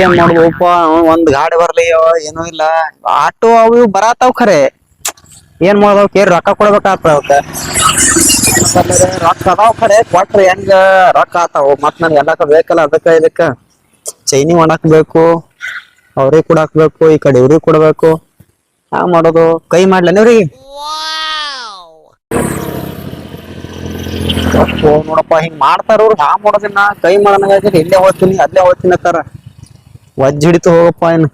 ಏನ್ ಮಾಡುದಪ್ಪ ಒಂದ್ ಗಾಡಿ ಬರ್ಲಿ ಏನೂ ಇಲ್ಲ. ಆಟೋ ಅವು ಇವು ಬರಾತಾವ್ ಖರೆ ಏನ್ ಮಾಡೋದವ್ ಕೇರ್ ರೊಕ್ಕ ಕೊಡ್ಬೇಕಾಗ್ತದ ಅವಕ್ಕ. ರೊಕ್ಕ ಅದಾವ್ ಖರೆ ಕೊಟ್ರ ಹೆಂಗ ರೊಕ್ಕ ಆತಾವ ಮತ್ ನನ್ ಎಲ್ಲಾಕ ಬೇಕಲ್ಲ ಅದಕ್ಕ ಇದಕ್ಕ ಚೈನಿ ಮಾಡಾಕ್ ಬೇಕು, ಅವ್ರಿಗೆ ಕೊಡಾಕ್ ಬೇಕು, ಈ ಕಡೆ ಇವ್ರಿಗೆ ಕೊಡ್ಬೇಕು. ಹಾ ಮಾಡೋದು ಕೈ ಮಾಡ್ಲೇನ ಇವ್ರಿಗೆ. ನೋಡಪ್ಪ ಹಿಂಗ್ ಮಾಡ್ತಾರ ಅವ್ರು. ಹಾ ಮಾಡೋದಿನ್ನ ಕೈ ಮಾಡೋಣ ಇಲ್ಲೇ ಹೋಗ್ತೀನಿ ಅಲ್ಲೇ ಹೋಗ್ತೀನಿ ಅಂತಾರ. ವಜ್ಜ ಹಿಡಿತು ಹೋಗಪ್ಪ ಏನು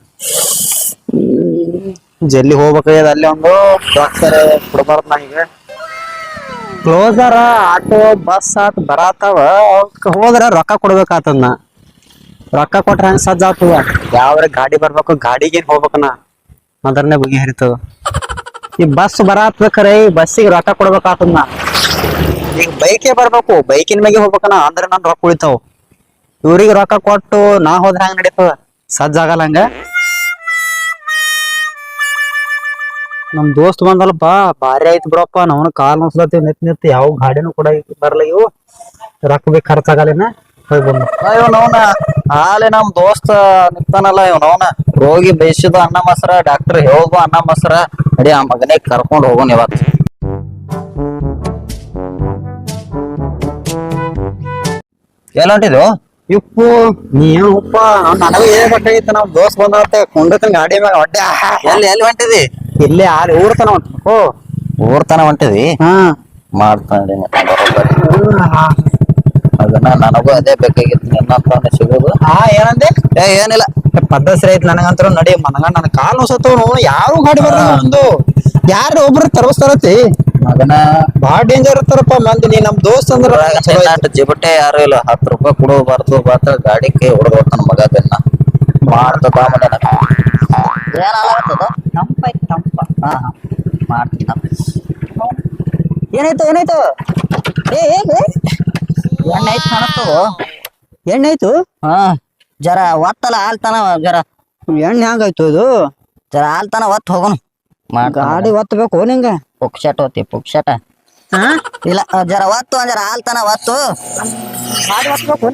ಜಲ್ದಿ ಹೋಗ್ಬೇಕಾಗ್ಯದ. ಅಲ್ಲೇ ಒಂದು ಡಾಕ್ಟರ್ ಕೊಡ್ಬಾರ್ದ ನಾ ಈಗ. ಕ್ಲೋಸರ ಆಟೋ ಬಸ್ ಆತ್ ಬರಾತಾವ ಅವಕ್ ಹೋದ್ರ ರೊಕ್ಕ ಕೊಡ್ಬೇಕಾಗ್ತದ. ನಾ ರೊಕ್ಕ ಕೊಟ್ರ ಹೆಂಗ್ ಸಜ್ಜ ಆಗ್ತದ. ಯಾವ್ರ ಗಾಡಿ ಬರ್ಬೇಕು ಗಾಡಿಗೇನ್ ಹೋಗ್ಬೇಕನ ಅದನ್ನೇ ಬಗೆಹರಿತದ. ಈ ಬಸ್ ಬರಾತ್ಬೇಕ್ರೆ ಈ ಬಸ್ಸಿಗೆ ರೊಕ್ಕ ಕೊಡ್ಬೇಕಾಗ್ತದ. ನಾ ಈಗ ಬೈಕೇ ಬರ್ಬೇಕು ಬೈಕಿನ ಮ್ಯಾಗೆ ಹೋಗ್ಬೇಕನ ಅಂದ್ರೆ ನನ್ ರೊಕ್ಕ ಉಳಿತಾವ. ಇವ್ರಿಗೆ ರೊಕ್ಕ ಕೊಟ್ಟು ನಾ ಹೋದ್ರ ಹೆಂಗ್ ನಡೀತದ ಸಜ್ಜ ಆಗಲ್ಲ ಹಂಗ. ನಮ್ ದೋಸ್ತ್ ಬಂದಲ್ಪ ಭಾರಿ ಆಯ್ತು ಬಿಡಪ್ಪ. ನಾವ್ನ ಕಾಲ್ ನೋಸ್ಲತ್ತೀವಿ ನಿತ್ ಯಾವ ಗಾಡಿನೂ ಕೂಡ ಬರ್ಲ ಇವು ರೊಕ್ಕ ಬೇಕು ಖರ್ಚಾಗಲ್ಲೇನ ಹೋಗಿ ಬಂದ. ಇವನವನ ಹಾಲೆ ನಮ್ ದೋಸ್ತ ನಿಂತಾನಲ್ಲ ಇವನವನ ರೋಗಿ ಬೇಯಿಸಿದ ಅನ್ನ ಮೊಸರ ಡಾಕ್ಟರ್ ಹೇಳ್ದು ಅನ್ನ ಮೊಸರ ಅಡಿ ಆ ಮಗನೇ ಕರ್ಕೊಂಡ್ ಹೋಗೋನ್ ಇವತ್ತು. ಎಲ್ಲ ಹೊಂಟಿದ್ವು ಇಪ್ಪು ನೀನು ಉಪ್ಪ ನನಗೂ ಹೇಳ್ಬೇಕಾಗಿತ್ತು. ನಾವ್ ದೋಸ್ತ್ ಬಂದತ್ತೆ ಕುಂಡತನ ಗಾಡಿ ಮ್ಯಾಗ ಹೊಟ್ಟೆ ಎಲ್ಲಿ ಎಲ್ಲಿ ಹೊಂಟಿದಿ? ಇಲ್ಲೇ ಆರಿ ಊರ್ತನ ಹೊಂಟು. ಊರ್ ತನ ಹೊಂಟಿದಿ? ಹಾ ಮಾಡ್ತಾನೆ ಅದನ್ನ ನನಗೂ ಅದೇ ಬೇಕಾಗಿತ್ತು ನಿನ್ನಂತ ಸಿಗೋದು. ಹಾ ಏನಂದೆ? ಏನಿಲ್ಲ ಪದ್ಧತಿ ಐತ್ ನನಗಂತರ ನಡಿ ಮನಗ ನನ್ ಕಾಲ್ ನೋಸತ್ತವನು ಯಾವ ಗಾಡಿ ಬರ್ರ ಒಂದು ಯಾರು ಒಬ್ರು ತರಸ್ತಾರತಿ ಮಗನ ಬಾಳ ಡೇಂಜರ್ ಇರ್ತಾರಪ್ಪ ಮಂದಿ. ನೀ ನಮ್ ದೋಸ್ತ್ ಅಂದ್ರ ಜಿಬಟೆ ಯಾರು ಇಲ್ಲ. 10 ರೂಪಾಯಿ ಕೊಡು ಬರ್ತು ಬಾತ ಗಾಡಿ ಕೈ ಹೊಡೆದ್ ಹೋಗ್ತಾನ ಮಗ. ಬೆನ್ನ ಮಾಡ್ತ ಬಾಮನ ಏನಾಗ್ತದ ತಂಪ ತಂಪ. ಹಾ ಮಾಡ್ತೀನಿ. ಏನಾಯ್ತು ಏನಾಯ್ತು? ಎಣ್ಣೆ ಐತ್ ಕಾಣಸ್ತದ. ಎಣ್ಣೆ ಆಯ್ತು? ಹಾ ಜರ ಒತ್ತಲ್ಲ ಹಾಲ್ತಾನ ಜರ ಎಣ್ಣೆ ಹೆಂಗಾಯ್ತು ಇದು? ಜರ ಹಾಲ್ತಾನ ಒತ್ತ ಹೋಗೋನು. ಗಾಡಿ ಒತ್ತಬೇಕು ನಿಂಗ ಪುಕ್ಷಟ ಓತಿ ಪುಕ್ಷಟ ಇಲ್ಲ ಜರ ಒತ್ತು ಜರ ಹಾಲ್ತಾನ ಒತ್ತು. ಗಾಡಿ ಒತ್ತಬೇಕು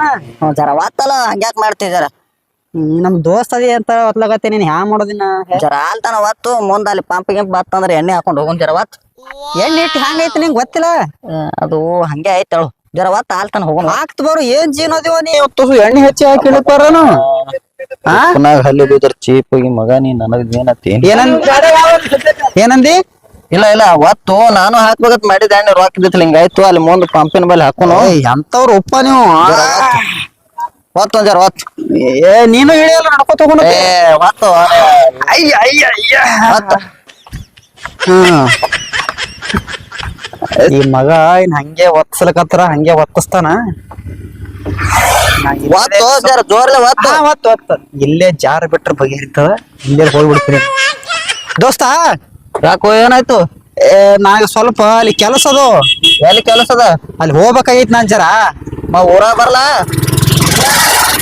ಜರ ಒತ್ತಲ್ಲ ಹಂಗ್ಯಾಕ್ ಮಾಡ್ತಿ ಜರ. ನಮ್ ದೋಸ್ತ್ ಅದಿ ಅಂತ ಒತ್ಲಾಗತ್ತೆ ನೀನ್ ಹ್ಯಾ ಮಾಡೋದಿನ. ಜರ ಹಾಲ್ತಾನ ಒತ್ತು ಮುಂದ ಅಲ್ಲಿ ಪಂಪ್ ಗಿಂಪ್ ಬತ್ತಂದ್ರ ಎಣ್ಣೆ ಹಾಕೊಂಡ್ ಹೋಗೋನ್ ಜರ ಒತ್. ಎಣ್ಣೆ ಇಟ್ಟು ಹ್ಯಾಂಗೈತಿ ನಿಂಗ್ ಗೊತ್ತಿಲ್ಲ? ಅದು ಹಂಗೆ ಐತಳು ಜರ ಒತ್ತ ಹಾಲ್ತಾನ ಹೋಗೋಣ. ಹಾಕ್ತ ಬರು ಏನ್ ಜೀನ್ ಅದಿವ ನೀ ಎಣ್ಣೆ ಹೆಚ್ಚಿ ಹಾಕಿ ಇಳಿತಾರನು. ಪುನಾಗ ಹಲ್ಲಿ ಬಿದ್ರ ಚೀಪಿಗೆ ಮಗ ನೀ ನನಗ್ ಏನತ್ತಿ ಏನಂದಿ? ಇಲ್ಲ ಇಲ್ಲ ಒತ್ತು ನಾನು ಹಾಕ್ಬೇಕತ್ ಮಾಡಿದ ಎಣ್ಣೆ ರೊಕ್ಕ ಇದ್ದಿತ್ತು ಹಿಂಗಾಯ್ತು ಅಲ್ಲಿ ಮುಂದ್ ಪಂಪಿನ ಬಲ್ಲಿ ಹಾಕೋನು. ಎಂತವ್ರು ಉಪ್ಪ ನೀವು. ಒತ್ತು ಜರ ಒತ್ತು. ನೀನು ಇಳಿಯಲ್ಲ ನಡ್ಕೋತ ಹೋಗೋಣ. ಒತ್ತು ಅಯ್ಯ ಅಯ್ಯ ಅಯ್ಯ ಒತ್ತು. ಈ ಮಗ ಇನ್ ಹಂಗೆ ಒತ್ಸಲಕತ್ರ ಹಂಗೆ ಒತ್ತಿಸ್ತಾನ. ಒತ್ತು ಜರ ಜೋರ್ಲೆ ಒತ್ತು. ಒತ್ತು ಇಲ್ಲೇ ಜಾರ ಬಿಟ್ರ ಬಗೆಹರಿತದ. ಇಲ್ಲೇ ಹೋಗ್ಬಿಡ್ತೀನಿ ದೋಸ್ತ. ಯಾಕೋ ಏನಾಯ್ತು? ನನಗೆ ಸ್ವಲ್ಪ ಅಲ್ಲಿ ಕೆಲಸ ಅದು. ಎಲ್ಲಿ ಕೆಲಸ ಅದ? ಅಲ್ಲಿ ಹೋಗ್ಬೇಕಾಗೈತ್ ನಾನ್ ಜರ. ಊರಾಗ ಬರ್ಲಾ?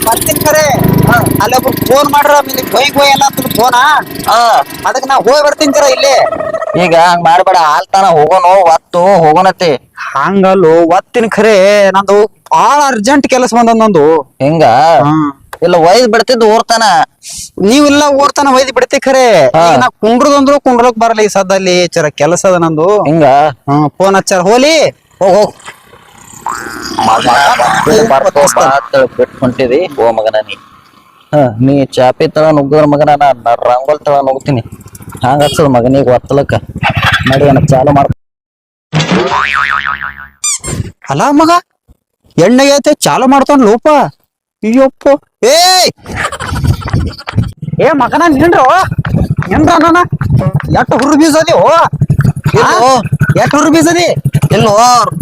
ಬರ್ತೀನಿ ಖರೆ. ಅಲ್ಲಿ ಒಬ್ರು ಫೋನ್ ಮಾಡ್ರ ಗೊಯ್ ಗೊಯ್ ಎಲ್ಲ ಫೋನ. ಅದಕ್ಕೆ ನಾ ಹೋಗಿ ಬರ್ತೀನಿ ಜರ ಇಲ್ಲೇ. ಈಗ ಹಂಗ ಮಾಡ್ಬೇಡ ಹಾಲ್ತಾನ ಹೋಗೋನು ಒತ್ತು ಹೋಗೋನತಿ. ಹಂಗಲ್ಲು ಒತ್ತಿನ ಖರೆ ನಂದು ಬಾಳ ಅರ್ಜೆಂಟ್ ಕೆಲಸ ಬಂದದ್ ನಂದು. ಹಿಂಗ ಇಲ್ಲ ಒಯ್ದ್ ಬಿಡ್ತಿದ್ದು ಊರ್ತಾನ. ನೀವೆಲ್ಲ ಊರ್ತಾನ ಒಯ್ದು ಬಿಡ್ತಿ ಖರೆ. ನಾ ಕುಂಡ್ರದಂದ್ರು ಕುಂಡ್ರಕ್ ಬರಲ್ಲ ಈ ಸದ್ದಲ್ಲಿ ಚರ ಕೆಲಸ ಅದ ನಂದು. ಹಿಂಗ ಫೋನ್ ಹಚ್ಚಾರ ಹೋಲಿ ಹೋಗ್ ಹೋಗ್ ಬಿಟ್ಟು ಹೊಂಟಿದಿ. ಓ ಮಗನ ನೀ ಚಾಪಿ ತಳ ನುಗ್ಗದ್ರ ಮಗನ ನಾ ರಂಗೋಲ್ ತಳ ನುಗ್ತೀನಿ. ಹಂಗ ಹಚ್ಚದ ಮಗನಿಗೆ ಒತ್ತಲಕ್ಕ ನಡಿ ಅನ್ನ ಚಾಲು ಮಾಡ. ಅಲ್ಲ ಮಗ ಎಣ್ಣೆಗೆ ಐತೆ ಚಾಲು ಮಾಡ್ತಾನ ಲೋಪ. ಅಯ್ಯಪ್ಪ ಏ ಮಗನ ನಿನ್ರು ನಿನ್ರ ಎಟ್ಟು ಹುರು ಬೀಸದಿ. ಎಟ್ಟು ಹುರು ಬೀಸದಿ? ಇಲ್ಲೋ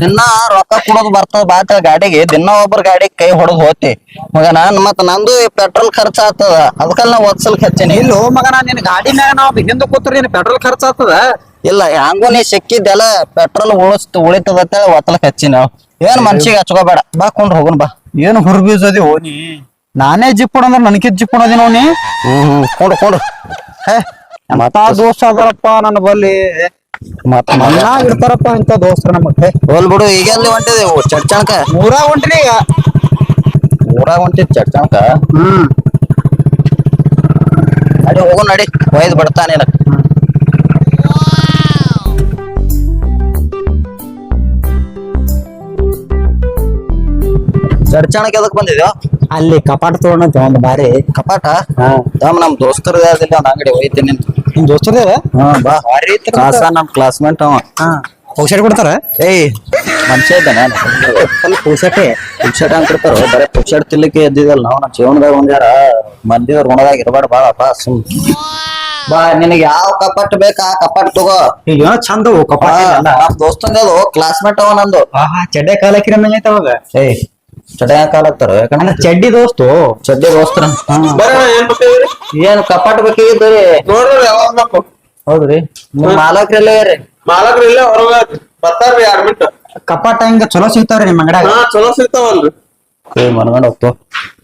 ದಿನ ರೊಕ್ಕ ಕೊಡೋದು ಬರ್ತದ ಬಾತ ಗಾಡಿಗೆ. ದಿನ ಒಬ್ಬರ ಗಾಡಿಗೆ ಕೈ ಹೊಡೆದ್ ಹೋತಿ ಮಗನ. ಮತ್ ನಂದು ಪೆಟ್ರೋಲ್ ಖರ್ಚ ಆಗ್ತದ ಅದಕ್ಕಲ್ಲ ನಾ ಒತ್ಸಲ್ಕ್ ಹಚ್ಚೇನಿ. ಇಲ್ಲೋ ಮಗನ ನಿನ್ ಗಾಡಿ ಮ್ಯಾಗ ನಾವ್ ಹಿಂದ ಕೂತ್ರಿ ನಿನ್ ಪೆಟ್ರೋಲ್ ಖರ್ಚು ಆಗ್ತದ. ಇಲ್ಲ ಹಂಗು ನೀ ಸಿಕ್ಕಿದ್ದೆಲ್ಲ ಪೆಟ್ರೋಲ್ ಉಳಿತದ ಒತ್ತಲಕ್ ಹಚ್ಚಿನ. ಏನ್ ಮನ್ಸಿಗೆ ಹಚ್ಕೋಬೇಡ ಬಾ ಕೊಂಡ್ ಹೋಗುನ್ ಬಾ. ಏನು ಹುರು ಬೀಸದಿ ಓ ನೀ? ನಾನೇ ಜಿಪ್ಪುಣ ಅಂದ್ರೆ ನನಕಿದ್ ಜಿಪ್ಪುಣದಿ ನೋನಿ. ಕೊಂಡು ಕೊಂಡು ಮತ್ತ ದೋಸ್ತ ಅದರಪ್ಪ ನನ್ನ ಬಲ್ಲಿ. ಮತ್ತ ಮನ್ನಾಗ ಇರ್ತಾರಪ್ಪ ಇಂತ ದೋಸ್ತರ ನಮಗೆ. ಹೋಲ್ ಬಿಡು. ಈಗೆಲ್ಲಿ ಹೊಂಟಿದೆವು ಚಡ್ಚಣಕ? ಊರಾಗ ಹೊಂಟಿನಿ ಈಗ. ಊರಾಗ ಹೊಂಟಿದ್ ಚಡ್ಚಣಕ? ಹೋಗು ನಡಿ ಒಯ್ದು ಬಿಡ್ತಾನೆ ಚಡ್ಚಾಣಕ್ಕೆ ಎದಕ್ ಬಂದಿದ್ಯೋ ಅಲ್ಲಿ ಕಪಾಟ ತಗೊಂಡ ಒಂದ್ ಬಾರಿ. ಕಪಾಟ ಹಾ ನಮ್ ದೋಸ್ತರ ಒಂದ್ ಅಂಗಡಿ ಹೋಯ್ತೀನಿ ನಿಮ್ ದೋಸ್ತರೇ ಹಾ ಬಾ ಕಾಸ ನಮ್ ಕ್ಲಾಸ್ಮೇಟ್ ಅವ ಹಾ ಪುಕ್ಷಟ್ ಕೊಡ್ತಾರ. ಏಯ್ ಮನುಷ್ಯ ಇದ್ದ ನಾನು ಸ್ವಲ್ಪ ಪುಕ್ಷಟೆ ಪುಕ್ಷಟ್ ಅಂತ ಕೊಡ್ತಾರ ಬರೇ ಪುಕ್ಷಟ್ ತಿನ್ಲಿಕ್ಕೆ ಎದ್ದಿದಲ್ಲ ನಾವು ನಮ್ಮ ಜೀವನದಾಗ ಒಂದ್ಯಾರ ಮಂದಿದವ್ರ ಗುಣದಾಗ ಇರಬಾರ್ದು ಬಾಳಪ್ಪ ಸುಮ್ ಬಾ ನಿನಗೆ ಯಾವ ಕಪಾಟ್ ಬೇಕಾ ಆ ಕಪಾಟ್ ತಗೋ ಈಗ ಚಂದ ಕಪಾಟ ನಮ್ ದೋಸ್ತಂದ ಅದು ಕ್ಲಾಸ್ಮೇಟ್ ಅವ ನಂದು ಚಡ್ಡೆ ಕಾಲಕ್ಕಿರ ಮೇಲೆ ಅವಾಗ. ಏಯ್ ಚಡ್ಡ ಕಾಲ ಹಾಕ್ತಾರ ಯಾಕಂದ್ರೆ ಚಡ್ಡಿ ದೋಸ್ತು ಚಡ್ಡಿ ದೋಸ್ತರ ಏನ್ ಬೇಕಾಗಿದ್ರಿ ಏನ್ ಕಪಾಟ್ ಬೇಕಾಗಿದ್ರಿ ನೋಡ್ರಿ ಯಾವಾಗ ಬೇಕು ಹೌದ್ರಿ ನಿಮ್ ಮಾಲಕ್ರೆಲ್ಲ ರೀ ಮಾಲಕ್ರಿ ಇಲ್ಲೇ ಹೊರಗ ಬರ್ತಾರ್ರಿ 2 ಮಿನಿಟ್. ಕಪಾಟ ಹಿಂಗ ಚಲೋ ಸಿಗ್ತಾವ್ರಿ ನಿಮ್ ಅಂಗಡ್ಯಾಗ. ಹಾ ಚಲೋ ಸಿಗ್ತಾವಲ್ರಿ. ಮನ್ಗೊಂಡ್ ಹೋಗ್ತು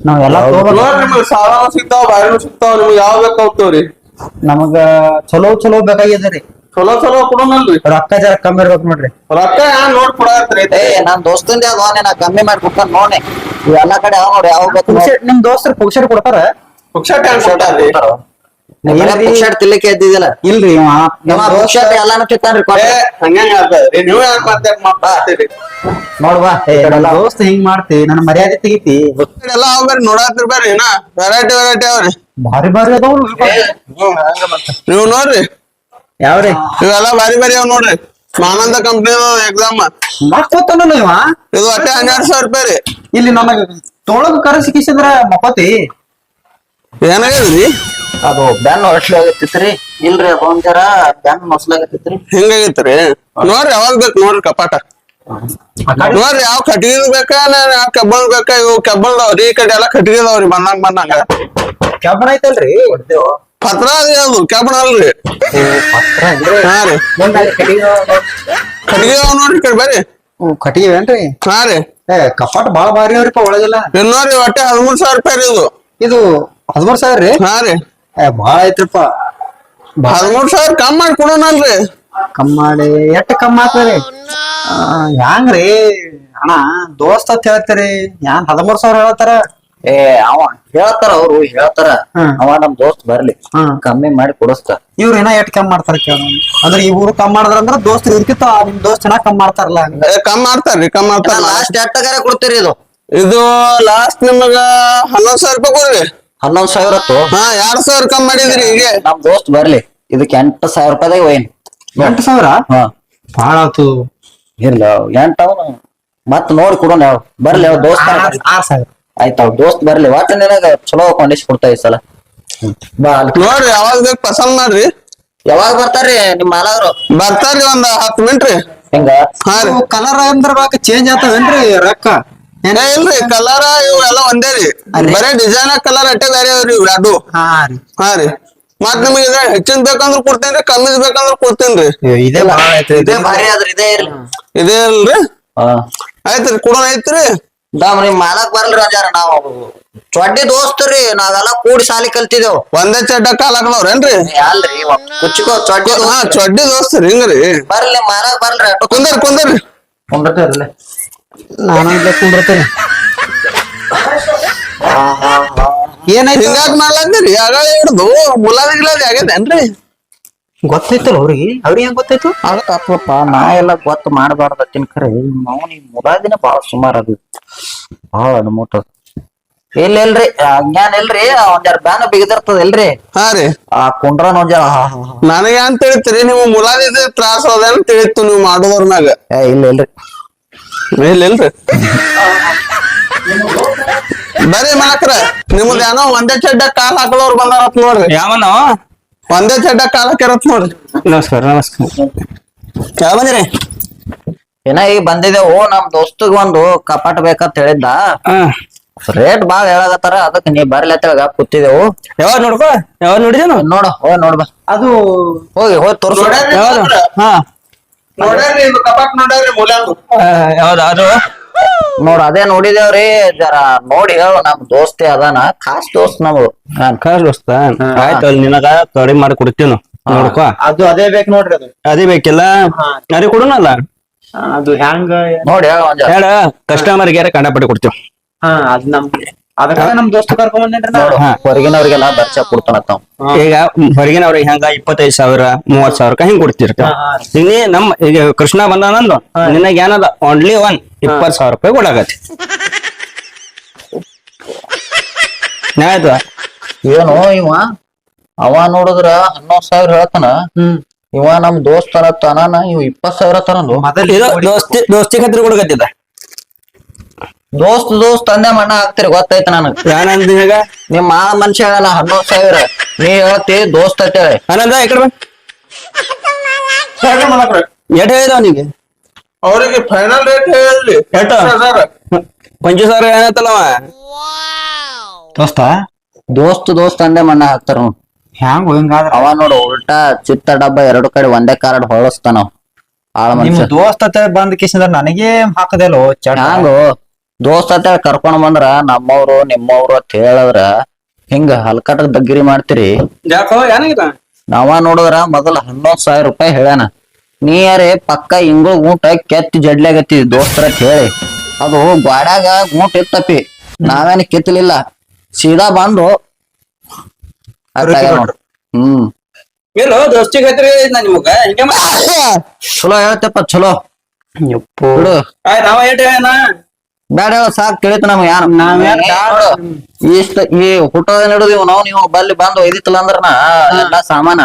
ನಾವೆಲ್ಲಾ ತಗೋಬೇಕು. ನೋಡ್ರಿ ನಿಮ್ಗೆ ಸಾಲಾನು ಸಿಗ್ತಾವ ಬಾರಿನೂ ಸಿಗ್ತಾವ ನಿಮ್ಗೆ ಯಾವ ಬೇಕು ಹೋಗ್ತಾವ್ರಿ. ನಮಗ ಚಲೋ ಚಲೋ ಬೇಕಾಗ್ಯದ್ರಿ. ಚಲೋ ಚಲೋ ಕೊಡೋಣಲ್ರಿ. ರೊಕ್ಕ ಜರ ಕಮ್ಮಿ ಇರ್ಬೇಕು ನೋಡ್ರಿ. ರೊಕ್ಕ ಯಾನ್ ನೋಡ್ ಕೊಡತ್ರಿ. ಏ ನಾನ್ ದೋಸ್ತಂದ ಯಾವ್ದು ನಾ ಕಮ್ಮಿ ಮಾಡಿ ಕೊಡ್ತಾನ ನೋಡಿ ಎಲ್ಲಾ ಕಡೆ ಯಾವ ನೋಡಿ ಯಾವ ಬೇಕು ಪುಕ್ಷಟ್ ನಿಮ್ ದೋಸ್ತರು ಪುಕ್ಷಟ್ ಕೊಡ್ತಾರ. ಪುಕ್ಷಟ್ ಹೆಂಗ್ ಕೊಟ್ಟಾರ್ರಿ? ಪುಕ್ಷಟ್ ತಿನ್ಲಿಕ್ಕೆ ಎದ್ದಿದಿಲ್ಲ ಇಲ್ರಿ ಪುಕ್ಷಟ್ ಎಲ್ಲಾನು ತಿಂತಾನ್ರಿ ಏ ಹಂಗ್ಯಾಂಗ ಆಗ್ತದ್ರಿ ನೀವ್ ಯಾಕೆ ಮಾತಾಡ್ತೀರಿ? ನೋಡ್ವಾ ದೋಸ್ತ ಹಿಂಗ್ ಮಾಡ್ತಿ ನನ್ನ ಮರ್ಯಾದೆ ತೆಗಿತಿ. ಎಲ್ಲ ಅವ್ರಿ ನೋಡಾತಿರ್ ಬರ್ರಿ ಏನ ವೆರೈಟಿ ಅವ್ರಿ. ಭಾರಿ ಭಾರಿ ಅದಾವ್ರು. ನೀವು ನೋಡ್ರಿ ಯಾವ್ರಿ ಇವೆಲ್ಲ ಬಾರಿ ಅವ್ ನೋಡ್ರಿ. ಆನಂದ ಕಂಪ್ನಿ ಎಕ್ಸಾಮ್ ಮಾಡ್ಕೋತಾನಲ್ಲ ಇವ. ಇದು ಅಟ್ಟೆ 12,000 ರೂಪಾಯಿ ರೀ. ಇಲ್ಲಿ ನನಗ ತೊಳಗ್ ಕರೆಸಿ ಕಿಸಿದ್ರ ಮಕೋತಿ ಏನಾಗ್ಯದ್ರಿ? ಅದು ಬ್ಯಾನ್ ಹೊಡ್ಸ್ಲಾಗತ್ತಿತ್ರಿ ಇಲ್ರಿ ಒಂದ್ ಜರ ಬ್ಯಾನ್ ಮೊಸ್ಲಾಗತ್ತಿತ್ರಿ ಹಿಂಗಾಗಿತ್ರಿ. ನೋಡ್ರಿ ಯಾವಾಗ ಬೇಕು ನೋಡ್ರಿ ಕಪಾಟ. ನೋಡ್ರಿ ಯಾವ ಕಟ್ಟಿಗೆ ಬೇಕಾ ಯಾವ ಕೆಬ್ಬಣ ಬೇಕಾ? ಇವು ಕೆಬ್ಬಣದವ್ರಿ ಈ ಕಡೆ ಎಲ್ಲಾ ಕಟ್ಟಿಗೆ ಅದಾವ್ರಿ ಬಂದಂಗ ಕೆಬ್ಬಣ ಐತಲ್ರಿ. ಪತ್ರ ಅದು ಕೆಬ್ಬಣ ಅಲ್ರಿ. ಹಾ ರೀ ಕಟ್ಟಿಗೆ ಅದಾವ ನೋಡ್ರಿ ಈ ಕಡೆ ಬರ್ರಿ. ಕಟ್ಟಿಗೆ ಏನ್ರಿ? ಹಾ ರೀ ಕಪಾಟ ಬಾಳ ಭಾರಿ ಅವ್ರಿಪ್ಪ ಒಳಗೆಲ್ಲ. ಇನ್ ನೋಡ್ರಿ ಒಟ್ಟೆ 13,000 ರೂಪಾಯಿ ರೀ ಇದು. ಇದು 13,000 ರೀ. ಹಾ ರೀ ಬಾಳ ಐತ್ರಪ್ಪ. 13,000 ಕಮ್ಮಿ ಮಾಡಿ ಕೊಡೋಣಲ್ರಿ. ಕಮ್ಮಿ ಮಾಡಿ ಎಷ್ಟ್ ಕಮ್ಮಿ ಆಗ್ತದ್ರಿ? ಹ್ಯಾಂಗ್ರಿ ಅಣ್ಣ ದೋಸ್ತ ಅಂತ ಹೇಳ್ತೀರಿ ಯಾನ್ 13,000 ಹೇಳ್ತಾರ? ಏ ಅವ ಹೇಳ್ತಾರ ಅವ್ರು ಹೇಳ್ತಾರ ಹ್ಮ್. ಅವ ನಮ್ ದೋಸ್ತ್ ಬರ್ಲಿ ಹ್ಮ್. ಕಮ್ಮಿ ಮಾಡಿ ಕೊಡಸ್ತ ಇವ್ರ ಏನ ಎಷ್ಟ್ ಕಮ್ಮಿ ಮಾಡ್ತಾರ ಕೇಳ. ಅಂದ್ರೆ ಇವ್ರು ಕಮ್ಮಿ ಮಾಡಿದ್ರ ಅಂದ್ರ ದೋಸ್ತರು ಇರ್ಕಿತ್ತ ನಿಮ್ ದೋಸ್ತ್ ಚೆನ್ನಾಗ್ ಕಮ್ಮಿ ಮಾಡ್ತಾರಲ್ಲ ಹಂಗ. ಕಮ್ಮಿ ಮಾಡ್ತಾರ್ರಿ ಕಮ್ಮಿ ಮಾಡ್ತಾರ. ಲಾಸ್ಟ್ ಎಟ್ಟಗಾರ ಕೊಡ್ತೀರಿ ಇದು ಇದು ಲಾಸ್ಟ್ ನಿಮಗ 11,000 ರೂಪಾಯಿ ಕೊಡ್ರಿ. 11,000 ಹಾ 2,000 ಕಮ್ಮಿ ಮಾಡಿದ್ರಿ ಈಗ. ನಮ್ ದೋಸ್ತ್ ಬರ್ಲಿ ಇದಕ್ಕೆ 8,000 ರೂಪಾಯಿದಾಗ ಒಯ್ನ್ 8,000 ಹಾ ಬಾಳ ಆತು. ಇಲ್ಲ 8 ಅವನು ಮತ್ ನೋಡಿ ಕೊಡೋಣ ಯಾವ ಬರ್ಲಿ ಅವ್ ದೋಸ್ತ 6,000 ಆಯ್ತ ಅವ್ ದೋಸ್ತ್ ಬರ್ಲಿ ಒಟ್ಟ ನಿನಗ ಚಲೋ ಕೊಂಡಿಸ್ ಕೊಡ್ತಾ ಈ ಸಲ ಬಾ ಅಲ್ಲಿ. ನೋಡ್ರಿ ಯಾವಾಗ ಬೇಕು ಪಸಂದ್ ಮಾಡ್ರಿ. ಯಾವಾಗ ಬರ್ತಾರ್ರಿ ನಿಮ್ ಮಾಲಾದ್ರು ಬರ್ತಾರ್ರಿ ಒಂದ್ 10 ಮಿನಿಟ್ ರೀ. ಹಿಂಗ ಹಾ ರೀ ಕಲರ್ ಅಂದ್ರ ಚೇಂಜ್ ಆಗ್ತಾವೇನ್ರಿ ರೊಕ್ಕ? ಏ ಇಲ್ರಿ ಕಲರ್ ಇವೆಲ್ಲ ಒಂದೇ ರೀ. ಬರೇ ಡಿಸೈನ್ ಕಲರ್ ಅಟ್ಟೆ ಬೇರೆ ಅವ್ರಿ ಇವ್ ಎರಡು. ಹಾ ರೀ ಹಾ ರೀ ಮತ್ ನಿಮ್ಗೆ ಇದ ಹೆಚ್ಚಿನ ಬೇಕಂದ್ರ ಕೊಡ್ತೇನ್ರಿ ಕಮ್ಮಿ ಬೇಕಂದ್ರ ಕೊಡ್ತೇನ್ರಿ. ಇದೇ ಬಾಳ ಐತ್ರಿ. ಇದೇ ಭಾರಿ ಆದ್ರ ಇದೇ ಇರ್ಲಿ ಇದೇ ಇಲ್ರಿ ಹಾ ಆಯ್ತ್ರಿ ಕೊಡೋಣ ಐತ್ರಿ. ದಾಮ್ ನಿಮ್ ಮಾಲಕ್ ಬರ್ಲ್ರಿ ರಾಜಾರ ನಾವು ಚೊಡ್ಡಿ ದೋಸ್ತರಿ ನಾವೆಲ್ಲ ಕೂಡಿ ಶಾಲಿ ಕಲ್ತಿದೇವ್ ಒಂದೇ ಚಡ್ಡ ಕಾಲ್ ಹಾಕದವ್ರೇನ್ರಿ? ಅಲ್ರಿ ಕುಚ್ಕೋ ಚೊಡ್ಡಿ ಹಾ ಚಡ್ಡಿ ದೋಸ್ತರಿ ಹಿಂಗ್ರಿ. ಬರ್ಲಿ ಮಾಲಕ್ ಬರ್ಲ್ರಿ ಅಟ್ಟು ಕುಂದರ್ರಿ ಕುಂಡಿರ್ತೀವ್ರಲ್ಲ ನಾನು ಇಲ್ಲೇ ಕುಂಡಿರ್ತೇನೆ. ಏನಾಯ್ತು ಹಿಂಗಾಕ್ ಮಾಡ್ಲಾಕ್ರಿ ಆಗ ಹಿಡ್ದು ಮುಲಾದಿ ಗಿಲಾದಿ ಆಗೇದೇನ್ರಿ? ಗೊತ್ತೈತಲ್ಲ ಅವ್ರಿಗೆ ಹೆಂಗ್ ಗೊತ್ತಾಯ್ತು? ಅದಕ್ಕಪ್ಪ ನಾ ಎಲ್ಲ ಗೊತ್ತು ಮಾಡಬಾರ್ದ ತಿನ್ಕರಿ ನಾವು ಮುಲಾದಿನ ಬಾಳ ಸುಮಾರು ಅದು ಬಾಳ ಅನುಮೂಟ ಇಲ್ರಿ ಅಜ್ಞಾನ ಇಲ್ರಿ ಒಂದ್ ಬ್ಯಾನ ಬಿಗದಿರ್ತದ ಇಲ್ರಿ ಹಾ ರೀ ಆ ಕುಂಡ್ರನ್ ಒಂದ್ ನನಗೆ ಅಂತ ತಿಳಿತ್ರಿ ನೀವು ಮುಲಾದಿ ತ್ರಾಸ ಹೋದೇನ್ ತಿಳಿತ್ತು ನೀವು ಮಾಡೋದ್ರ ಮ್ಯಾಗ. ಇಲ್ಲ ಇಲ್ರಿ ಇಲ್ರಿ ಬರ್ರಿ ಮಾಕ್ರ ನಿಮ್ದ ಏನೋ ಒಂದೇ ಚಡ್ಡ ಕಾಲ್ ಹಾಕದವ್ರು ಬಂದಾರತ್ ನೋಡ್ರಿ. ಯಾವನ? ಒಂದೇ ಚಡ್ಡ ಕಾಲ್ ಹಾಕ್ಯಾರತ್ ನೋಡ್ರಿ. ನಮಸ್ಕಾರ ನಮಸ್ಕಾರ. ಯಾವ ಬಂದಿರಿ? ಏನ ಈಗ ಬಂದಿದ್ದೇವು ನಮ್ ದೋಸ್ತಗ್ ಒಂದು ಕಪಾಟ ಬೇಕಂತ ಹೇಳಿದ್ದ ರೇಟ್ ಬಾಳ ಹೇಳಾಗತ್ತಾರ ಅದಕ್ಕೆ ನೀ ಬರ್ಲಿ ಅಂತ ಕೂತಿದೆವು. ಯಾವಾಗ ನೋಡ್ಕೋ ಯಾವಾಗ ನೋಡಿದೇನು ನೋಡ ಹೋಗಿ ನೋಡ್ಬಾ ಅದು ಹೋಗಿ ತೋರ್ಸು ಹಾ ನೋಡ್ಯಾರ್ರಿ ಇದು ಕಪಾಟ್ ನೋಡ್ಯಾರ್ರಿ ಮೂಲ್ಯಾಂದು. ಯಾವ್ದು ಅದು? ನೋಡ್ ಅದೇ ನೋಡಿದೇವ್ರಿ ಜರ ನೋಡಿ ಹೇಳು ನಮ್ ದೋಸ್ತಿ ಅದಾನ ಖಾಸ್ ದೋಸ್ತ್ ನಮ್ದು ಕಳ್ಸ ದೋಸ್ತ ಆಯ್ತು ಅಲ್ಲಿ ನಿನಗ ಕಡಿಮೆ ಮಾಡಿ ಕೊಡ್ತೀವಿ ನೋಡ್ಕೋ. ಅದು ಅದೇ ಬೇಕು ನೋಡ್ರಿ. ಅದು ಅದೇ ಬೇಕಿಲ್ಲ ಅದೇ ಕೊಡೋಣಲ್ಲ. ಅದು ಹ್ಯಾಂಗ ನೋಡಿ ಹೇಳ ಒಂದ್ ಹೇಳ ಕಸ್ಟಮರ್ ಗೆ ಕಂಡಪಟ್ಟಿ ಕೊಡ್ತೀವಿ. ಹಾ ಅದ್ ನಮ್ ಅದಕ್ಕ ನಮ್ ದೋಸ್ತ ಕರ್ಕೊಂಡ್ ಬಂದೇನ್ರಿ ನಾ. ನೋಡು ಹೊರಗಿನವ್ರಿಗೆಲ್ಲ ಬರ್ಚ ಕೊಡ್ತಾನತ್ತಾವ್. ಈಗ ಹೊರಗಿನವ್ರಿಗೆ ಹೆಂಗ 25,000 30,000 ಹಿಂಗ್ ಕೊಡ್ತಿರ್ತ. ಈಗ ನೀ ಈಗ ಕೃಷ್ಣ ಬಂದಾನಂದು ನಿನಗ ಏನದ ಓನ್ಲಿ 20,000 ರೂಪಾಯಿ ಕೊಡಾಕತಿ. ಆಯ್ತು. ಏನು ಅವ ನೋಡಿದ್ರ 11,000 ಹೇಳ್ತಾನ. ಇವ ನಮ್ ದೋಸ್ತರ ತನಾನ ಇವ್ 20,000 ತನಂದು. ಇದು ದೋಸ್ತಿ ಖಾತ್ರಿ ಕೊಡಕತ್ತಿದ. ದೋಸ್ತ್ ತಂದೆ ಮಣ್ಣ ಹಾಕ್ತಿರಿ ಗೊತ್ತೈತ ನನಗ್. ಏನಂದ ಈಗ ನಿಮ್ ಆ ಮನುಷ್ಯ ಹೇಳಲ್ಲ 11,000 ನೀ ಹೇಳ್ತಿ ದೋಸ್ತ್ ಅಂತೇಳಿ. ಆನಂದ ಈ ಕಡೆ ಎಟ್ ಹೇಳಿದ ಅವನಿಗೆ? ಅವ್ರಿಗೆ ಫೈನಲ್ ರೇಟ್ ಹೇಳಿ ಎಟ್ಟು? 25,000 ಏನತ್ತಲ್ಲವ ದೋಸ್ತ್ ತಂದೆ ಮಣ್ಣ ಹಾಕ್ತಾರ ನೋಡ್. ಹ್ಯಾಂಗ ಹಿಂಗಾದ್ರ ಅವ ನೋಡು ಉಲ್ಟಾ ಚಿತ್ತ ಡಬ್ಬ 2 ಕಡೆ ಒಂದೇ ಕಾರ್ಡ್ ಹೊಳಸ್ತಾನ ಆಳ ನಿಮ್ ಮನುಷ್ಯ. ದೋಸ್ತ ಬಂದ್ ಕಿಸಿಂದ್ರ ನನಗೆ ಹಾಕದೇಲೋ ಹ್ಯಾಂಗು ದೋಸ್ತ್ ಅಂತ ಕರ್ಕೊಂಡ್ ಬಂದ್ರ ನಮ್ಮವ್ರು ನಿಮ್ಮವ್ರು ಅಂತ ಹೇಳಿದ್ರ ಹಿಂಗ ಹಲ್ಕಟ ದಗ್ಗಿರಿ ಮಾಡ್ತೀರಿ. ಯಾಕೋ ಏನಾಗಿದ? ನಾವ ನೋಡಿದ್ರ ಮೊದಲ 11,000 ರೂಪಾಯಿ ಹೇಳ್ಯಾನ. ನೀ ಯಾರೇ ಪಕ್ಕ ಹಿಂಗ ಗೂಟ ಕೆತ್ತಿ ಜಡ್ಲಾಗತ್ತಿ ದೋಸ್ತರ ಹೇಳಿ ಅದು ಗ್ವಾಡ್ಯಾಗ ಗೂಟ ಇತ್ತಪ್ಪಿ. ನಾವೇನ ಕಿತ್ತಲಿಲ್ಲ ಸೀದಾ ಬಂದು ಎಲ್ಲೋ ದೋಸ್ತಿ ಖಾತ್ರಿ ನಿಮಗ ಹಿಂಗೆ ಚಲೋ ಹೇಳ್ತಪ್ಪ ಚಲೋ ಬಿಡು. ನಾವ ಏಟ್ ಹೇಳ ಬ್ಯಾಡ ಹೇಳ ಸಾಕ್ ತಿಳಿತ ನಮ್ಗೆ ಇಷ್ಟ ಈ ಹುಟ್ಟೋದ ನಡುದು ನೀವು ಬಲ್ಲಿ ಬಂದು ಒಯ್ದಿತ್ತಲ್ಲ ಅಂದ್ರನ ಎಲ್ಲಾ ಸಾಮಾನ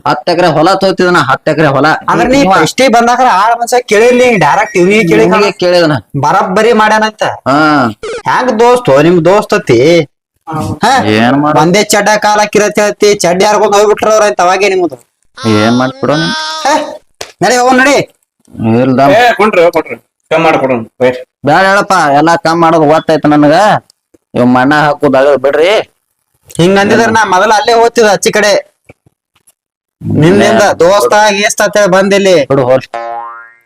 10 ಎಕರೆ ಹೊಲ ತೋತಿದನ 10 ಎಕರೆ ಹೊಲ. ಅಂದ್ರ ನೀ ಎಷ್ಟೇ ಬಂದಾಕ್ರ ಆಳ ಮನ್ಸ ಕೇಳಿರ್ಲಿ ಡೈರೆಕ್ಟ್ ಇವ್ನಿಗೆ ಕೇಳಿ ಕೇಳಿದನ ಬರಬ್ಬರಿ ಮಾಡ್ಯಾನಂತ. ಹ್ಯಾಂಗ ದೋಸ್ತು ನಿಮ್ ದೋಸ್ತತಿ ಏನ್ ಮಾಡ ಒಂದೇ ಚಡ್ಡ ಕಾಲ ಹಾಕಿರತಿ ಹೇಳ್ತಿ ಚಡ್ಡಿ ಯಾರ್ಕೊಂಡ್ ಹೋಗ್ಬಿಟ್ರ ಅವ್ರ ಅಂತ ಅವಾಗೆ ನಿಮ್ಮದು ಏನ್ ಮಾಡ್ಬಿಡೋ ನಡಿ ಹೋಗ್ ನಡಿ. ಇಲ್ದ ಕೊಟ್ರಿ ಕಮ್ಮಿ ಮಾಡ್ಕೊಡ. ಬ್ಯಾಡ ಹೇಳಪ್ಪ ಎಲ್ಲಾ ಕಮ್ಮಿ ಮಾಡೋದು ಗೊತ್ತೈತ ನನಗ. ಇವ್ ಮಣ್ಣ ಹಾಕುದಾಗ ಬಿಡ್ರಿ. ಹಿಂಗ ಅಂದಿದ್ರ ನಾ ಮೊದಲ ಅಲ್ಲೇ ಹೋಗ್ತಿದ ಹಚ್ಚಿ ಕಡೆ ನಿನ್ನಿಂದ ದೋಸ್ತ ಗೀಸ್ತ ಅಂತ ಹೇಳಿ ಬಂದಿಲ್ಲಿ. ಬಿಡು ಹೋಲ್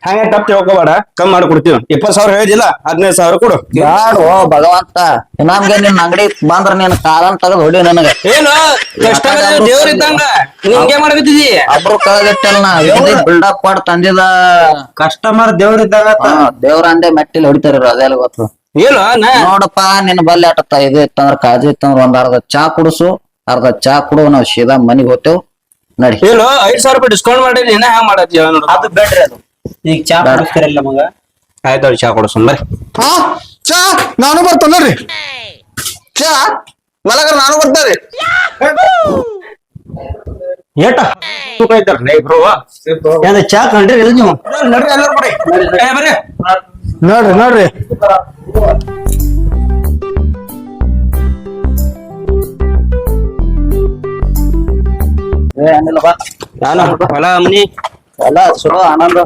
ಹಂಗೆ ತಪ್ಪು ತಿಳ್ಕೊಬೇಡ, ಕಮ್ಮಿ ಮಾಡ್ಕೊಡ್ತೀವಿ. 20,000 ಹೇಳಿದಿಲ್ಲ 15,000 ಕೊಡು. ಬ್ಯಾಡು ಭಗವಂತ ನಮ್ಗೆ ನಿನ್ ಅಂಗಡಿ ಬಂದ್ರ ನೀನ್ ಕಾಲನ್ ತಗದ್ ಹೊಡಿ ನನಗ. ಏನು ಕಸ್ಟಮರ್ ದೇವ್ರ ಇದ್ದಂಗ ಹಿಂಗೆ ಮಾಡಕತ್ತಿದಿ. ಅಬ್ರು ಕಳಗಟ್ಟಲ್ ನಾ ಬಿಲ್ಡಪ್ ಮಾಡಿ ತಂದಿದ ಕಸ್ಟಮರ್ ದೇವ್ರಿದ್ದಾಗ ದೇವ್ರ ಅಂದೆ ಮೆಟ್ಟಿಲ್ ಹೊಡಿತಾರ ಅದೆಲ್ಲ ಗೊತ್ತು. ಏನು ನೋಡಪ್ಪ ನಿನ್ ಬಲ್ಲಿ ಆಟತ್ತ ಇದು ಇತ್ತಂದ್ರ ಕಾಜಿ ಇತ್ತಂದ್ರ ಒಂದ್ ಅರ್ಧ ಚಾ ಕುಡಿಸು. ಅರ್ಧ ಚಾ ಕುಡು ನಾವ್ ಸೀದಾ ಮನಿಗ್ ಹೋಗ್ತೇವ್ ನಡಿ. ಏನು 5,000 ರೂಪಾಯಿ ಡಿಸ್ಕೌಂಟ್ ಮಾಡಿ ಏನ ಹ್ಯಾಂಗ ಮಾಡತ್ತಿ ಅದು ಬೇಡ್ರಿ ಅದು ಈಗ ಚಾ ಕುಡಿಸ್ತಿರಲ್ಲ ಮಗ. ಆಯ್ತು ಚಾ ಕೊಡ್ಸು ಬರ್ರಿ. ಚಾ ನಾನು ಬರ್ತಾನ ನೋಡ್ರಿ. ಚಾ ಮಲಗರ ನಾನು ಬರ್ತಾರಿ. ಏಟ ತೂಕ ಐತಾರ ಇಬ್ರು ಚಾ ಕಂಡ್ರಿ ಇಲ್ಲ ನೀವು ನಡ್ರಿ ಎಲ್ಲರೂ ಬರ್ರಿ ಬರ್ರಿ ನೋಡ್ರಿ ಹಂಗಿಲ್ಲ ಬಾ ನಾನು ಹೊಲ ಮನಿ ಎಲ್ಲ ಚಲೋ ಆನಂದ.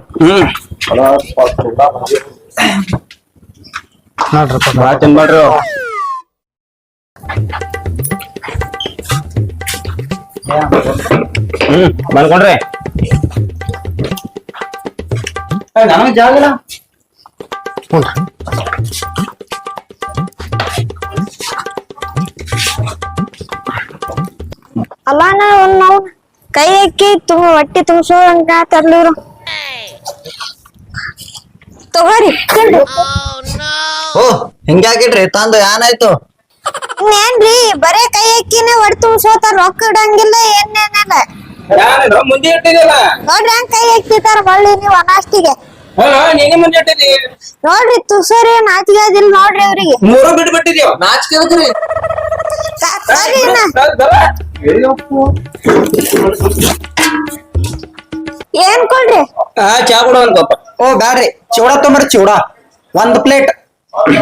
ಬಾ ತಿನ್ಬೇಡ್ರಿ. ಬಂದ್ಕೊಂಡ್ರಿ ನನಗ್ ಜಾಗ ಇಲ್ಲ. ಅಲ್ಲ ನಾವು ಕೈ ಹಾಕಿ ಹೊಟ್ಟಿ ತುಂಬಿಸೋದಂಗ ತರ್ಲಿವ್ರು ತಗೋರಿ ತಿನ್ರಿ. ಓ ಹಿಂಗಾಗಿಡ್ರಿ ತಂದು ಏನಾಯ್ತು? ಏನ್ರಿ ಬರೇ ಕೈ ಹಾಕಿನೇ ಹೊಟ್ಟಿ ತುಂಬಿಸೋತಾರ, ರೊಕ್ಕ ಇಡಂಗಿಲ್ಲ ಏನೇನಲ್ಲ. ಮುಂದೆ ಇಟ್ಟಿದಲ್ಲ ನೋಡ್ರಿ ಹಂಗ ಕೈ ಹಾಕ್ತಿರ್ತಾರ ಹೊಳ್ಳಿ ನೀವು ಅನಾಷ್ಟಿಗೆ. ನೀನೇ ಮುಂದೆ ಇಟ್ಟಿದಿ. ನೋಡ್ರಿ ತುಸರಿ ನಾಚಿಗೆ ಅದಿಲ್ಲ ನೋಡ್ರಿ ಅವ್ರಿಗೆ. ಮೂರು ಬಿಟ್ಟು ಬಿಟ್ಟಿದ್ಯೋ ನಾಚಿಕೆ ಸರಿ ಏನ್ ಕೊಡ್ರಿ? ಚಾ ಕೊಡುವಂತಪ್ಪ. ಓ ಬ್ಯಾಡ್ರಿ ಚಿವಡ ತೊಂಬರ್ರಿ ಚಿವಡ 1 ಪ್ಲೇಟ್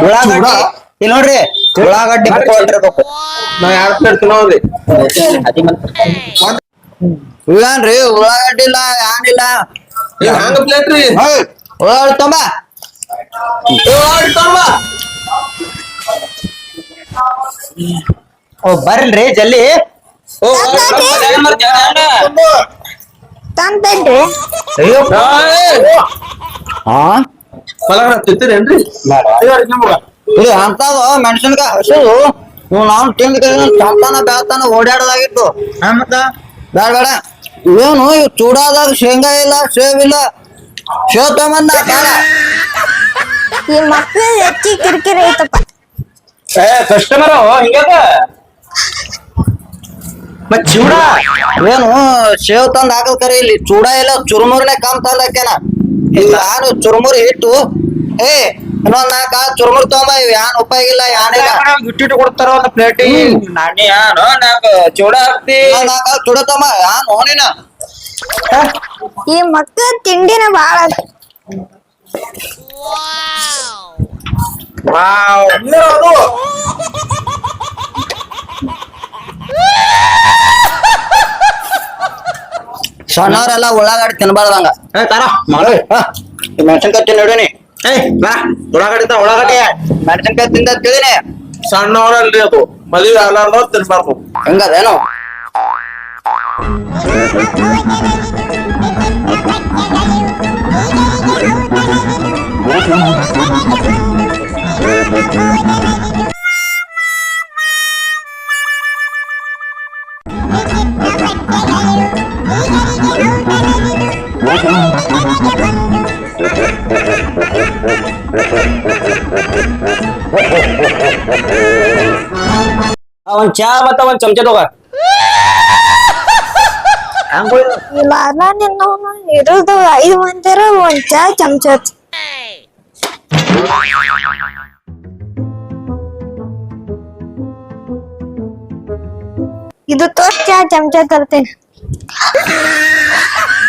ಉಳ್ಳಾಗಡ್ಡಿ. ಇಲ್ಲಿ ನೋಡ್ರಿ ಉಳ್ಳಾಗಡ್ಡಿ ಕೊಟ್ಟಿರ್ಬೇಕು. ನಾ 2 ಪ್ಲೇಟ್ ತಿನ್ನೋದ್ರಿ. ಇವೇನ್ರಿ ಉಳ್ಳಾಗಡ್ಡಿ ಇಲ್ಲ ಏನಿಲ್ಲ. ಹ್ಯಾಂಗ ಪ್ಲೇಟ್ ರೀ? ಉಳ್ಳಾಗಡ್ಡಿ ತೊಂಬ ಓ ಬರ್ಲ್ರಿ ಜಲ್ದಿ. ತಂತೇನ್ರಿ? ಹಾ ಮಲಗರ ತಿಂತೀರೇನ್ರಿ? ಇದು ಅಂತದು ಮೆಣಸಿನ್ಕಾಯಿ ಹಸಿದು ಇವ್ ನಾವು ತಿಂದ ಚಂತಾನ ಬೇತಾನ ಓಡಾಡೋದಾಗಿತ್ತು. ಬೇಡ ಬೇಡ ಏನು ಇವ್ ಚೂಡಾದಾಗ ಶೇಂಗಾ ಇಲ್ಲ ಸೇವ್ ಇಲ್ಲ. ಸೇವ್ ತಗೊಂಬಂದ ಬೇಡ. ಈ ಮಕ್ಳು ಹೆಚ್ಚಿಗೆ ಕಿರಿಕಿರಿ ಐತಪ್ಪ. ಕಸ್ಟಮರ್ ಹಿಂಗ್ಯಾಕ ಮತ್ ಚಿವಡ ಏನು ಸೇವ್ ತಂದ್ ಹಾಕಲ್ ಕರೆ ಇಲ್ಲಿ ಚೂಡ ಎಲ್ಲ ಚುರುಮುರಿನೇ ಕಮ್ ತಂದ್ ಹಾಕ್ಯಾನ ನಾನು ಚುರುಮುರಿ ಇಟ್ಟು ಏ ಇನ್ನೊಂದ್ ನಾಲ್ಕ ಚುರುಮುರಿ ತಗೊಂಬ ಇವ್ ಯಾನ್ ಉಪಯೋಗಿಲ್ಲ ಯಾನಿಲ್ಲ ಇಟ್ಟಿಟ್ಟು ಕೊಡ್ತಾರ ಒಂದ್ ಪ್ಲೇಟ್ ನಾನೇ ನಾಲ್ಕು ಚಿವಡ ಹಾಕ್ತಿ ನಾಲ್ಕ ಚೂಡ ತಗೊಂಬ ಯಾನ್ ನೋಡಿನ ಈ ಮಕ್ಕಳ ತಿಂಡಿನ ಬಾಳ ಅದ. ವಾವ್ ಅದು ಸಣ್ಣವ್ರೆಲ್ಲ ಉಳ್ಳಾಗಡ್ಡಿ ತಿನ್ಬಾರ್ದಂಗ ತರ ಮಾಡು ಮೆಣಸಿನ್ಕಾಯಿ ತಿನ್ನೋಡಿನಿ ಬಾ ಉಳ್ಳಾಗಡ್ಡಿ ಉಳ್ಳಾಗಡ್ಡಿ ಮೆಣಸಿನ್ಕಾಯಿ ತಿಂದ ತಿಳಿನಿ ಸಣ್ಣವ್ರಲ್ರಿ ಅದು ಮದುವೆ ಆಗ್ಲಾರ್ದವ್ರು ತಿನ್ಬಾರ್ದು ಹೆಂಗದೇನು ಒಂದ್ ಚಾ ಮತ್ತ ಒಂದ್ ಚಮಚ ತಗೋ ಇಲ್ಲ ಅಲ್ಲ ನಿನ್ನ ಇರೋದು 5 ಮಂದಿರ ಒಂದ್ ಚಾ ಚಮಚ ಇದು ತೋರ್ ಚಾ ಚಮಚ ತರ್ತೇನೆ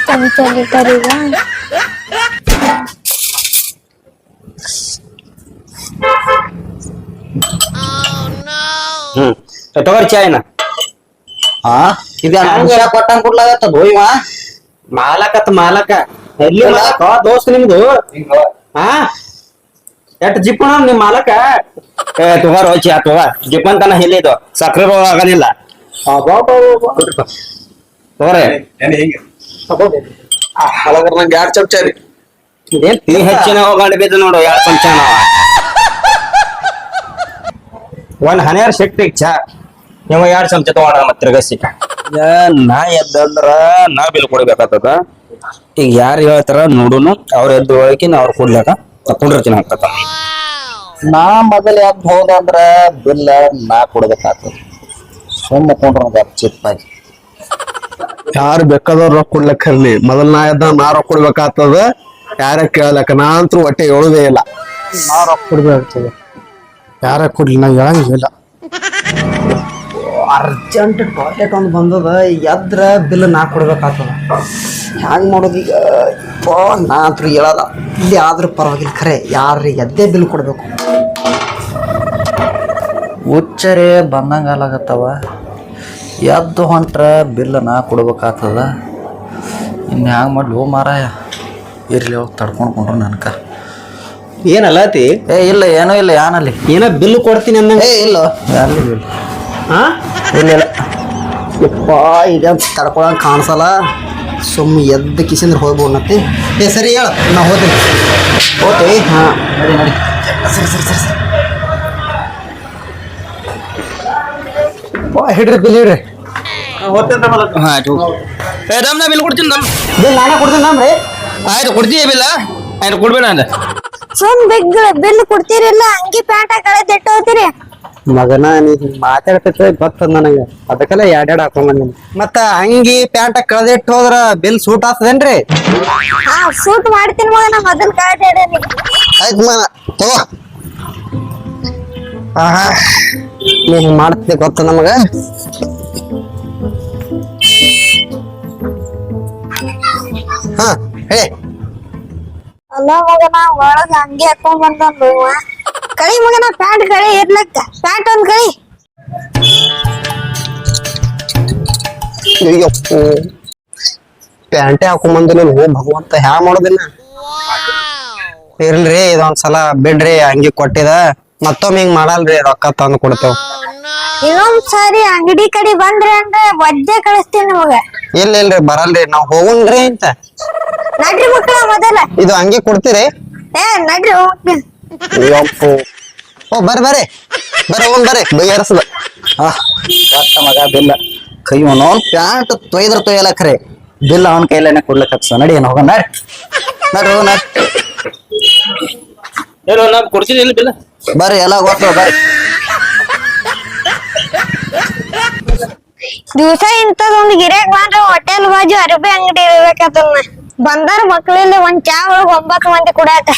ಚಮಚ ಲೀಟರ್ ತಗೋರಿ ಚಾ ಏನ ಹಾ ಇದು ಕೊಟ್ಟಂಗ್ ಕೊಡ್ಲಾಗತ್ತ ಬೋಯ್ವ ಮಾಲಕ ಎಲ್ಲಿ ಮಾಲಕ ದೋಸ್ತ್ ನಿಮ್ದು ಹಾ ಎಷ್ಟ್ ಜಿಪ್ಪಣ ನಿಮ್ ಮಾಲಕ ತಗೋರ್ ಹೋಚಿ ತಗೋ ಜಿಪ್ಪನ್ ತನ ಹೇಳಿದ್ದು ಸಕ್ರೆ ರೋಗ ಆಗಲಿಲ್ಲ ತಗೋರಿ ನಂಗೆ 2 ಚಮಚ ರೀ ನೀ ಹೆಚ್ಚಿನ ಹೋಗಾಡಿ ಬಿದ್ದು ನೋಡು 2 ಚಮಚ ಒಂದ್ ಹನ್ನೆರಡು ಶಕ್ತಿ ಚಾ ನೀವು 2 ಚಮಚ ತಗೊಂಡ್ರ ಮತ್ತೆ ತಿರ್ಗಸಿ ನಾ ಎದ್ದಂದ್ರ ನಾ ಬಿಲ್ ಕೊಡ್ಬೇಕಾಗ್ತದ ಈಗ ಯಾರು ಹೇಳ್ತಾರ ನೋಡುನು ಅವ್ರ ಎದ್ದು ಹೋಗಿ ಅವ್ರು ಕೊಡ್ಲಾಕ ಕುಂಡಿರ್ತೀನಿ ಹಾಕತ್ತ ನಾ ಮೊದಲ ಎದ್ದು ಹೋದಂದ್ರ ಬಿಲ್ ನಾ ಕೊಡ್ಬೇಕಾಗ್ತದ ಸುಮ್ಮ ಕೊಂಡ್ರ ಚಿಪ್ಪಾಗಿ ಯಾರು ಬೇಕಾದವ್ರು ರೊಕ್ಕ ಕೊಡ್ಲಕ್ ಇರ್ಲಿ ಮೊದಲ್ ನಾ ಎದ್ದ ನಾ ರೊಕ್ಕ ಕೊಡ್ಬೇಕಾಗ್ತದ ಯಾರ ಕೇಳಲಕ್ಕ ನಾ ಅಂತೂ ಹೊಟ್ಟೆ ಹೇಳುದೇ ಇಲ್ಲ ನಾ ರೊಕ್ಕ ಕೊಡ್ಬೇಕಾಗ್ತದೆ ಯಾರ ಕೊಡ್ಲಿ ನಾ ಹೇಳಂಗಿಲ್ಲ ಅರ್ಜೆಂಟ್ ಟಾಯ್ಲೆಟ್ ಒಂದು ಬಂದದ ಎದ್ರ ಬಿಲ್ ನಾ ಕೊಡ್ಬೇಕಾಗ್ತದ ಹ್ಯಾಂಗ ಮಾಡೋದು ಈಗ ನಾ ಅಂತೂ ಹೇಳಲ್ಲ ಇಲ್ಲಿ ಆದ್ರೂ ಪರವಾಗಿಲ್ಲ ಖರೆ ಯಾರು ಎದ್ದೇ ಬಿಲ್ ಕೊಡ್ಬೇಕು ಹುಚ್ಚರೇ ಬಂದಂಗಾಲಾಗತ್ತವ ಎದ್ದು ಹೊಂಟ್ರ ಬಿಲ್ ನಾ ಕೊಡ್ಬೇಕಾಗ್ತದ ಇನ್ನು ಹ್ಯಾಂಗ ಮಾಡ್ಲಿ ಮಾರಾಯ ಇರ್ಲಿ ಹೋಗಿ ತಡ್ಕೊಂಡ್ಕೊಂಡ್ರು ನನ್ಕ ಏನಲ್ಲತಿ ಏ ಇಲ್ಲ ಏನೂ ಇಲ್ಲ ಯಾನಲ್ಲಿ ಏನ ಬಿಲ್ ಕೊಡ್ತೀನಿ ಅಂದ ಏ ಇಲ್ಲ ಯಾರಲ್ಲಿ ಬಿಲ್ ಹಾ ಇಲ್ಲ ಇಲ್ಲ ಯಪ್ಪ ಈಗ ತಡ್ಕೊಳಂಗೆ ಕಾಣಿಸಲ್ಲ ಸುಮ್ಮ ಎದ್ದು ಕಿಸಿಂದ್ರೆ ಹೋಗ್ಬೋದತಿ ಏ ಸರಿ ಹೇಳ ನಾ ಹೋಗ್ತೀನಿ ಓಕೆ ಹಾಂ ನಡಿ ನಡಿ ಹಿಡ್ರಿ ಬಿಲ್ ಹಿಡ್ರಿ ದಮ್ನ ಬಿಲ್ ಕೊಡ್ತೀನಿ ದಮ್ ಬಿಲ್ ನಾನೇ ಕೊಡ್ತೀನಿ ನಮ್ರಿ ಆಯ್ತು ಕೊಡ್ತೀಯ ಬಿಲ್ಲ ಆಯ್ತು ಕೊಡ್ಬೇಡ ಅಂದ ಸುಮ್ ಬಿಲ್ ಕೊಡ್ತೀರಿಲ್ಲ ಅಂಗಿ ಪ್ಯಾಂಟ್ ಕಳೆದ್ ಇಟ್ಟು ಹೋಗ್ತೀರಿ ಮಗನ ನೀ ಮಾತಾಡ್ತೈತೆ ಗೊತ್ತದ ನನಗೆ ಅದಕ್ಕೆಲ್ಲ ಎರಡೆರಡು ಹಾಕೊಂಡ್ ಮತ್ತ ಅಂಗಿ ಪ್ಯಾಂಟ್ ಕಳೆದಿಟ್ಟು ಹೋದ್ರ ಬಿಲ್ ಸೂಟ್ ಆಗ್ತದೇನ್ರಿ ಹಾ ಸೂಟ್ ಮಾಡ್ತೀನಿ ಮಗನ ಮೊದಲ್ ಕಳೆದ ಆಯ್ತು ಮಗ ತಗೋ ಆಹಾ ನೀ ಹಿಂಗ್ ಮಾಡ್ತಿದ್ದೆ ಗೊತ್ತ ನಮಗ ಹಾ ಹೇ ಅಲ್ಲ ಮಗನ ಒಳಗ ಅಂಗಿ ಹಾಕೊಂಡ್ ಬಂದ ಕಳಿ ಮಗನ ಪ್ಯಾಂಟ್ ಕಳಿ ಇರ್ಲಕ್ಕ ಪ್ಯಾಂಟ್ ಒಂದ್ ಕಳಿ ಅಯ್ಯಪ್ಪೋ ಪ್ಯಾಂಟೆ ಹಾಕೊಂಬಂದು ನೀನು ಭಗವಂತ ಹ್ಯಾ ಮಾಡೋದಿಲ್ಲ ಇರ್ಲ್ರಿ ಇದೊಂದ್ಸಲ ಬಿಡ್ರಿ ಅಂಗಿ ಕೊಟ್ಟಿದ ಮತ್ತೊಮ್ಮೆ ಹಿಂಗ್ ಮಾಡಲ್ರಿ ರೊಕ್ಕ ತಂದು ಕೊಡ್ತೇವ್ ಇನ್ನೊಂದ್ ಸಾರಿ ಅಂಗಡಿ ಕಡೆ ಬಂದ್ರೆ ಅಂದ್ರೆ ಒದ್ದೆ ಕಳಿಸ್ತೀನಿ ನಿಮಗ ಇಲ್ರಿ ಬರಲ್ರಿ ನಾವ್ ಹೋಗುಣ್ರಿ ಅಂತ ನಡ್ರಿ ಮಕ್ಕಳ ಮೊದಲ ಇದು ಅಂಗಿ ಕೊಡ್ತೀರಿ ನಡ್ರಿ ಹೋಗ್ತೀನಿ ಅಯ್ಯಪ್ಪೋ ಓ ಬರ್ರಿ ಹೋಗೋಣ ಬರ್ರಿ ಬೈಯರ್ಸದ ಕೊಟ್ಟ ಮಗ ಬಿಲ್ಲ ಕೈ ಅವನವನ್ ಪ್ಯಾಂಟ್ ತೊಯ್ದ್ರ ತೊಯ್ಯಲ್ಲ ಖರೆ ಬಿಲ್ ಅವನ ಕೈಲೇನೆ ಕೊಡ್ಲಿಕ್ಕೆ ನಡಿ ಏನು ಹೋಗೋಣ ನಡ್ರಿ ಹೋಗೋಣ ನಾ ಕೊಡ್ತೀನಿ ಇಲ್ಲ ಬಿಲ್ಲ ಬರ್ರಿ ಎಲ್ಲ ಗೊತ್ತು ಬರ್ರಿ ದಿವಸ ಇಂಥದೊಂದು ಗಿರಾಕ್ ಬಂದ್ರೆ ಹೋಟೆಲ್ ಬಾಜು ಅರಬಿ ಅಂಗಡಿ ಇರ್ಬೇಕತ್ತನ್ನ ಬಂದಾರ ಮಕ್ಳಿಲ್ಲ ಒಂದ್ ಚಾ ಒಳಗ್ 9 ಮಂದಿ ಕುಡ್ಯಾಕ